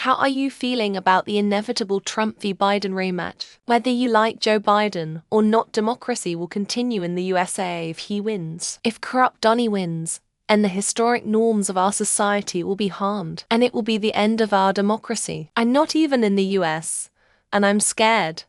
How are you feeling about the inevitable Trump v. Biden rematch? Whether you like Joe Biden or not, democracy will continue in the USA if he wins. If corrupt Donnie wins, and the historic norms of our society will be harmed, and it will be the end of our democracy. I'm not even in the US, and I'm scared.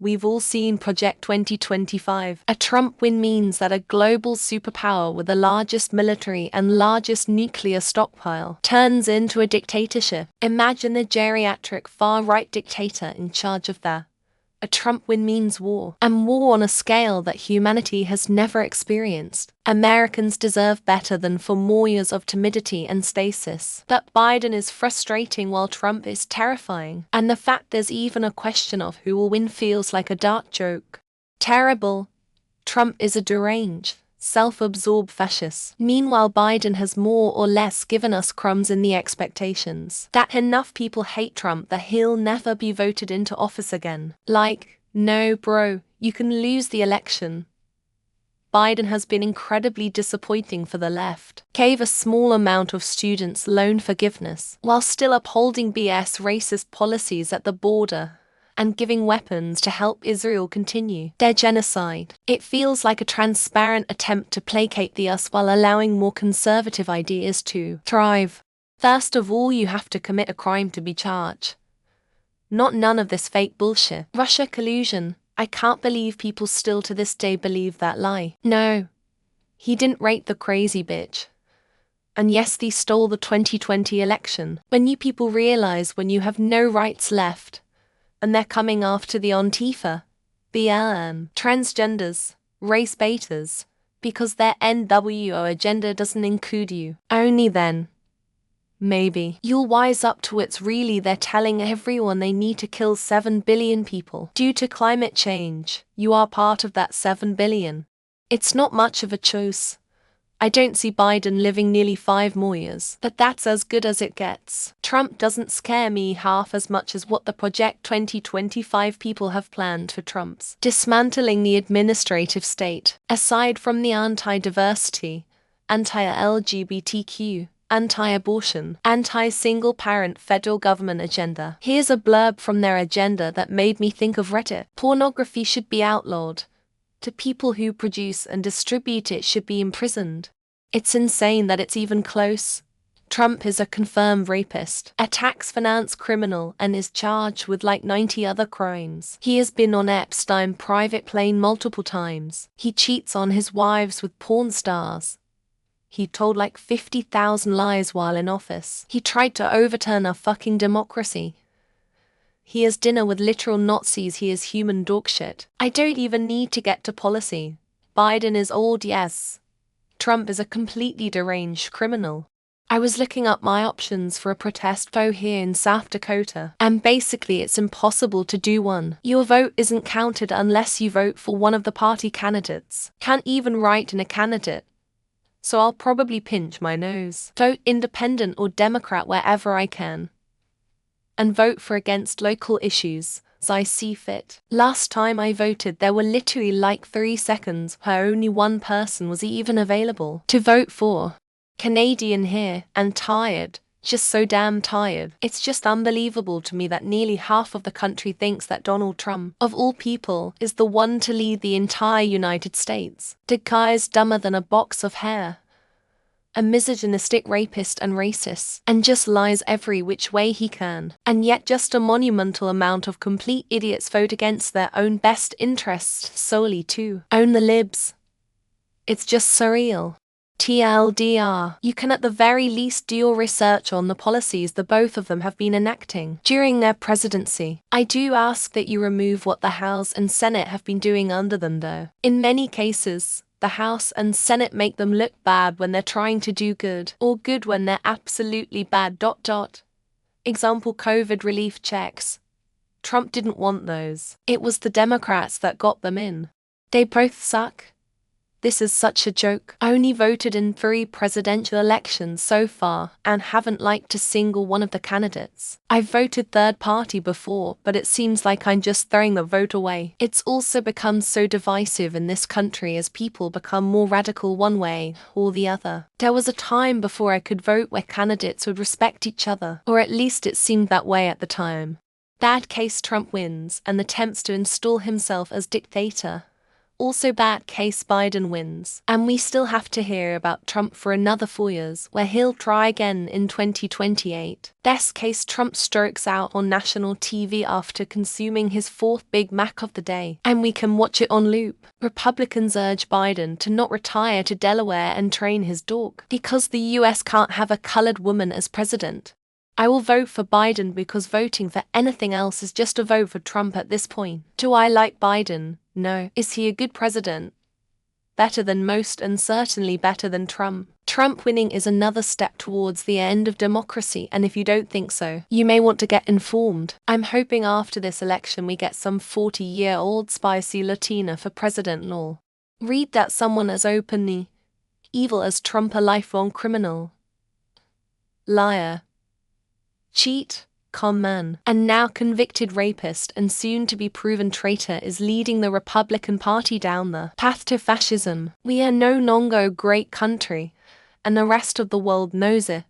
We've all seen Project 2025. A Trump win means that a global superpower with the largest military and largest nuclear stockpile turns into a dictatorship. Imagine a geriatric far-right dictator in charge of that. A Trump win means war, and war on a scale that humanity has never experienced. Americans deserve better than for more years of timidity and stasis. But Biden is frustrating while Trump is terrifying, and the fact there's even a question of who will win feels like a dark joke. Terrible. Trump is a deranged, self-absorbed fascist. Meanwhile, Biden has more or less given us crumbs in the expectations that enough people hate Trump that he'll never be voted into office again. Like, no bro, you can lose the election. Biden has been incredibly disappointing for the left. Gave a small amount of students loan forgiveness, while still upholding BS racist policies at the border, and giving weapons to help Israel continue their genocide. It feels like a transparent attempt to placate the us while allowing more conservative ideas to thrive. First of all, you have to commit a crime to be charged. Not none of this fake bullshit. Russia collusion. I can't believe people still to this day believe that lie. No. He didn't rape the crazy bitch. And yes, they stole the 2020 election. When you people realize when you have no rights left, and they're coming after the Antifa, BLM, transgenders, race baiters, because their NWO agenda doesn't include you. Only then, maybe, you'll wise up to it's really they're telling everyone they need to kill 7 billion people. Due to climate change, you are part of that 7 billion. It's not much of a choice. I don't see Biden living nearly 5 more years, but that's as good as it gets. Trump doesn't scare me half as much as what the Project 2025 people have planned for Trump's dismantling the administrative state. Aside from the anti-diversity, anti-LGBTQ, anti-abortion, anti-single-parent federal government agenda. Here's a blurb from their agenda that made me think of Reddit. Pornography should be outlawed. To people who produce and distribute it should be imprisoned. It's insane that it's even close. Trump is a confirmed rapist, a tax finance criminal, and is charged with like 90 other crimes. He has been on Epstein's private plane multiple times. He cheats on his wives with porn stars. He told like 50,000 lies while in office. He tried to overturn our fucking democracy. He has dinner with literal Nazis. He is human dogshit. I don't even need to get to policy. Biden is old, yes. Trump is a completely deranged criminal. I was looking up my options for a protest vote here in South Dakota, and basically it's impossible to do one. Your vote isn't counted unless you vote for one of the party candidates. Can't even write in a candidate. So I'll probably pinch my nose. Vote independent or Democrat wherever I can. And vote for against local issues, as I see fit. Last time I voted there were literally like 3 seconds where only one person was even available to vote for. Canadian here, and tired, just so damn tired. It's just unbelievable to me that nearly half of the country thinks that Donald Trump, of all people, is the one to lead the entire United States. The guy is dumber than a box of hair. A misogynistic rapist and racist, and just lies every which way he can. And yet just a monumental amount of complete idiots vote against their own best interests solely to own the libs. It's just surreal. TLDR, you can at the very least do your research on the policies the both of them have been enacting during their presidency. I do ask that you remove what the House and Senate have been doing under them though. In many cases, the House and Senate make them look bad when they're trying to do good, or good when they're absolutely bad. Example, COVID relief checks. Trump didn't want those. It was the Democrats that got them in. They both suck. This is such a joke. I only voted in 3 presidential elections so far and haven't liked a single one of the candidates. I've voted third party before, but it seems like I'm just throwing the vote away. It's also become so divisive in this country as people become more radical one way or the other. There was a time before I could vote where candidates would respect each other, or at least it seemed that way at the time. Bad case Trump wins and attempts to install himself as dictator. Also bad case Biden wins, and we still have to hear about Trump for another 4 years, where he'll try again in 2028. Best case Trump strokes out on national TV after consuming his 4th Big Mac of the day, and we can watch it on loop. Republicans urge Biden to not retire to Delaware and train his dog, because the US can't have a colored woman as president. I will vote for Biden because voting for anything else is just a vote for Trump at this point. Do I like Biden? No. Is he a good president? Better than most and certainly better than Trump. Trump winning is another step towards the end of democracy, and if you don't think so, you may want to get informed. I'm hoping after this election we get some 40-year-old spicy Latina for president-law. Read that someone as openly evil as Trump, a lifelong criminal, liar, cheat, con man, and now convicted rapist and soon to be proven traitor is leading the Republican Party down the path to fascism. We are no longer a great country, and the rest of the world knows it.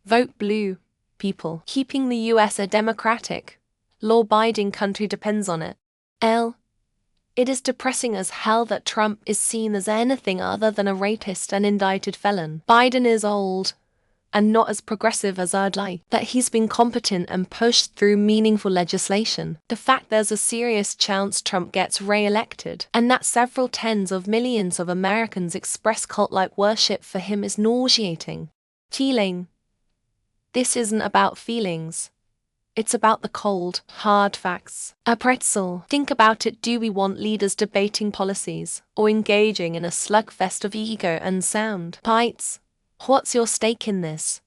Vote blue, people. Keeping the US a democratic, law-abiding country depends on it. It is depressing as hell that Trump is seen as anything other than a rapist and indicted felon. Biden is old and not as progressive as I'd like, but he's been competent and pushed through meaningful legislation. The fact there's a serious chance Trump gets re-elected, and that several tens of millions of Americans express cult-like worship for him is nauseating. Teeling. This isn't about feelings. It's about the cold, hard facts. A pretzel. Think about it. Do we want leaders debating policies, or engaging in a slugfest of ego and sound bites? What's your stake in this?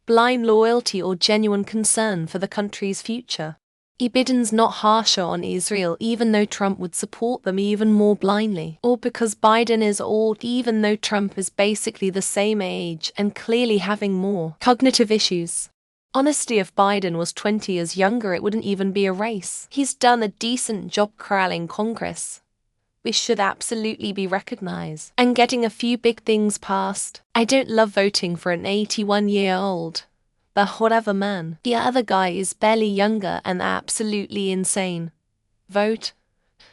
Blind loyalty or genuine concern for the country's future? Biden's not harsher on Israel even though Trump would support them even more blindly, or because Biden is old even though Trump is basically the same age and clearly having more cognitive issues. Honestly, if Biden was 20 years younger it wouldn't even be a race. He's done a decent job corralling Congress, which should absolutely be recognized, and getting a few big things passed. I don't love voting for an 81-year-old, but whatever man. The other guy is barely younger and absolutely insane. Vote,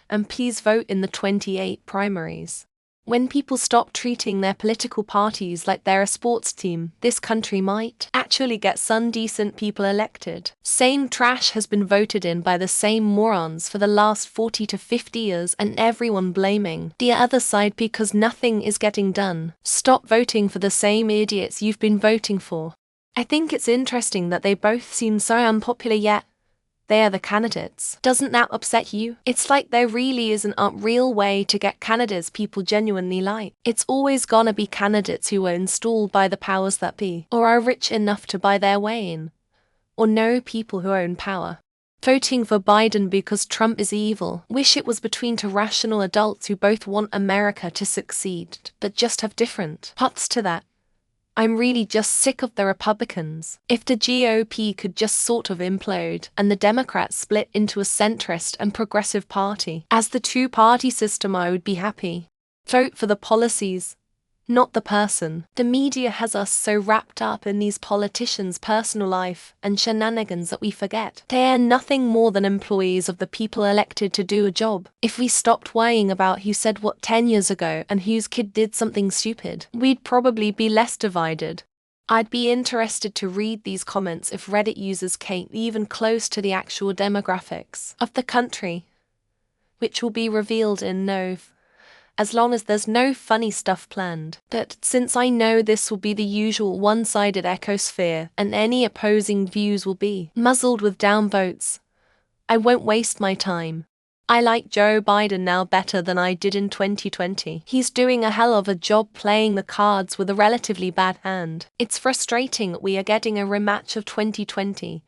and please vote in the 28 primaries. When people stop treating their political parties like they're a sports team, this country might actually get some decent people elected. Same trash has been voted in by the same morons for the last 40 to 50 years, and everyone blaming the other side because nothing is getting done. Stop voting for the same idiots you've been voting for. I think it's interesting that they both seem so unpopular yet they are the candidates. Doesn't that upset you? It's like there really isn't a real way to get candidates people genuinely like. It's always gonna be candidates who are installed by the powers that be, or are rich enough to buy their way in, or know people who own power. Voting for Biden because Trump is evil. Wish it was between two rational adults who both want America to succeed, but just have different paths to that. I'm really just sick of the Republicans. If the GOP could just sort of implode, and the Democrats split into a centrist and progressive party, as the two-party system, I would be happy. Vote for the policies, not the person. The media has us so wrapped up in these politicians' personal life and shenanigans that we forget they are nothing more than employees of the people elected to do a job. If we stopped worrying about who said what 10 years ago and whose kid did something stupid, we'd probably be less divided. I'd be interested to read these comments if Reddit users came even close to the actual demographics of the country, which will be revealed in as long as there's no funny stuff planned. But since I know this will be the usual one-sided ecosphere and any opposing views will be muzzled with down votes, I won't waste my time. I like Joe Biden now better than I did in 2020. He's doing a hell of a job playing the cards with a relatively bad hand. It's frustrating that we are getting a rematch of 2020,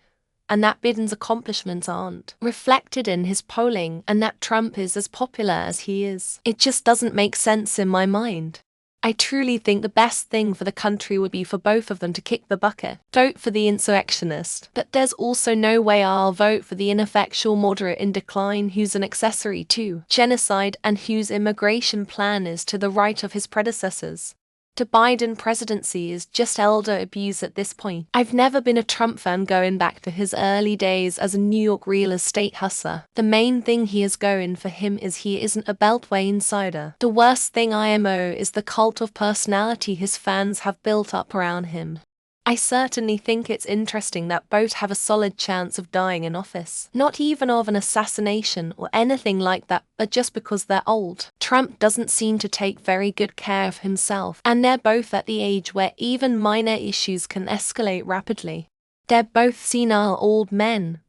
and that Biden's accomplishments aren't reflected in his polling, and that Trump is as popular as he is. It just doesn't make sense in my mind. I truly think the best thing for the country would be for both of them to kick the bucket. Vote for the insurrectionist. But there's also no way I'll vote for the ineffectual moderate in decline who's an accessory to genocide and whose immigration plan is to the right of his predecessors. The Biden presidency is just elder abuse at this point. I've never been a Trump fan going back to his early days as a New York real estate hustler. The main thing he is going for him is he isn't a Beltway insider. The worst thing IMO is the cult of personality his fans have built up around him. I certainly think it's interesting that both have a solid chance of dying in office. Not even of an assassination or anything like that, but just because they're old. Trump doesn't seem to take very good care of himself, and they're both at the age where even minor issues can escalate rapidly. They're both senile old men.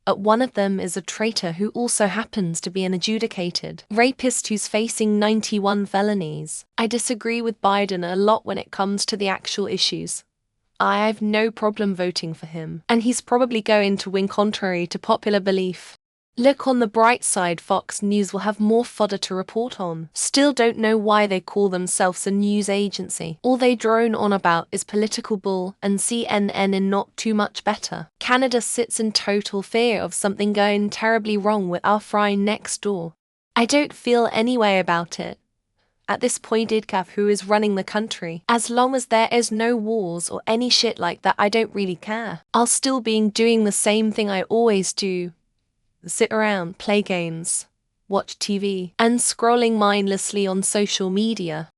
One of them is a traitor who also happens to be an adjudicated rapist who's facing 91 felonies. I disagree with Biden a lot when it comes to the actual issues. I have no problem voting for him, and he's probably going to win contrary to popular belief. Look on the bright side, Fox News will have more fodder to report on. Still don't know why they call themselves a news agency. All they drone on about is political bull, and CNN is not too much better. Canada sits in total fear of something going terribly wrong with our friend next door. I don't feel any way about it. At this point, IDCAF who is running the country. As long as there is no wars or any shit like that, I don't really care. I'll still be doing the same thing I always do. Sit around, play games, watch TV, and scrolling mindlessly on social media.